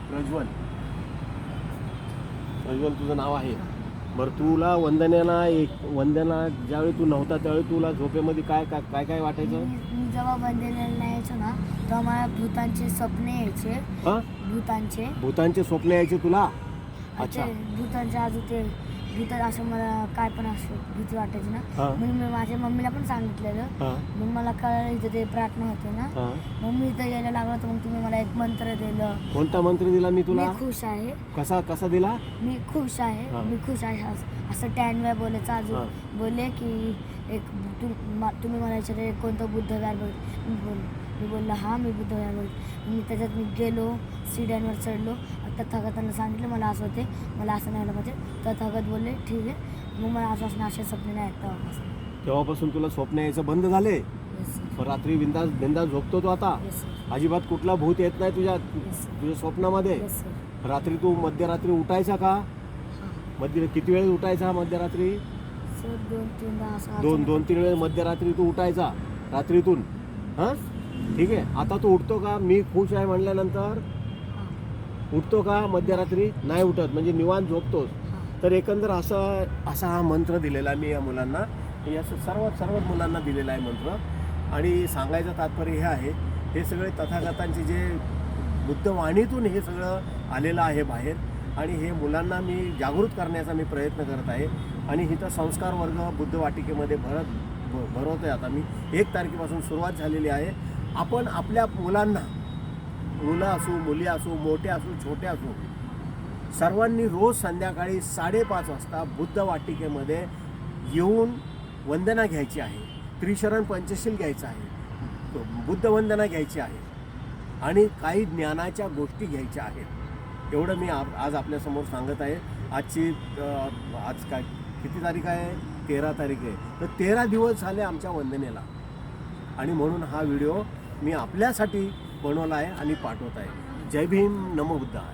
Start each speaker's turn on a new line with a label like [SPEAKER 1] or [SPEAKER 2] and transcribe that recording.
[SPEAKER 1] प्रज्वल तुझं नाव आहे. बरं, तुला वंदना ज्यावेळी तू नव्हता त्यावेळी तुला झोपेमध्ये काय काय काय वाटायचं?
[SPEAKER 2] मी जेव्हा वंदनेला यायचो ना तेव्हा मला भूतांचे स्वप्न यायचे.
[SPEAKER 1] हां, भूतांचे स्वप्न यायचे तुला? अच्छा.
[SPEAKER 2] भूतांचे अजून ते भूत असं मला काय पण असं भीती वाटायची ना.
[SPEAKER 1] हां.
[SPEAKER 2] मग मी माझ्या मम्मीला पण सांगितलेलं.
[SPEAKER 1] हां.
[SPEAKER 2] मग मला कळलं इथं ते प्रार्थना होते ना.
[SPEAKER 1] हां.
[SPEAKER 2] मग मी इथं यायला लागलो तर मग तुम्ही मला एक मंत्र दिलं.
[SPEAKER 1] कोणता मंत्र दिला मी तुला?
[SPEAKER 2] मी खुश आहे.
[SPEAKER 1] कसा दिला?
[SPEAKER 2] मी खुश आहे.
[SPEAKER 1] हां.
[SPEAKER 2] मी खुश आहे असं 10 वेळा बोलायचं.
[SPEAKER 1] हां.
[SPEAKER 2] अजून बोलले की एक तुम्ही मला विचारले कोणतं बुद्धविहार मी बोललो हां मी बुद्धविहार मी त्याच्यात मी गेलो, सीड्यांवर चढलो. तथागतांना सांगितलं मला असं होते, मला असं नाही आलं पाहिजे. तथागत बोलले ठीक आहे. मग मला आजपासून असे स्वप्न नाही आहेत.
[SPEAKER 1] तेव्हापासून तुला स्वप्न यायचं बंद झाले?
[SPEAKER 2] येस
[SPEAKER 1] रात्री बिंदास झोपतो तू आता?
[SPEAKER 2] येस
[SPEAKER 1] अजिबात कुठला भूत येत नाही तुझ्या स्वप्नामध्ये?
[SPEAKER 2] Yes sir.
[SPEAKER 1] रात्री तू मध्यरात्री उठायचा का? किती वेळ उठायचा मध्यरात्री?
[SPEAKER 2] सर 2-3दा असं
[SPEAKER 1] 2-3 वेळ मध्यरात्री तू उठायचा रात्रीतून? हां, ठीक आहे. आता तू उठतो का? मी खुश आहे म्हणल्यानंतर उठतो का मध्यरात्री? नाही उठत, म्हणजे निवांत झोपतोस. तर एकंदर असा हा मंत्र दिलेला मी या मुलांना, या सर्व मुलांना दिलेला आहे मंत्र. आणि सांगायचं तात्पर्य हे आहे, हे सगळे तथागतांचे जे बुद्धवाणीतून हे सगळं आलेलं आहे बाहेर. आणि हे मुलांना मी जागृत करण्याचा मी प्रयत्न करत आहे. आणि इथं संस्कार वर्ग बुद्ध वाटिकेमध्ये भरवतो आहे. आता मी 1 तारखेपासून सुरुवात झालेली आहे. आपण आपल्या मुलांना, मुलं असो मुली असो, मोठे असो छोटे असो, सर्वांनी रोज संध्याकाळी 5:30 वाजता बुद्ध वाटिकेमध्ये येऊन वंदना घ्यायची आहे. त्रिशरण पंचशील घ्यायचं आहे, बुद्ध वंदना घ्यायची आहे आणि काही ज्ञानाच्या गोष्टी घ्यायच्या आहेत. एवढं मी आज आपल्यासमोर सांगत आहे. आज काय किती तारीख आहे? 13 तारीख आहे. तर 13 दिवस झाले आमच्या वंदनेला. आणि म्हणून हा व्हिडिओ मी आपल्यासाठी बनवला आहे आणि पाठवत आहे. जय भीम, नमो बुद्धाय.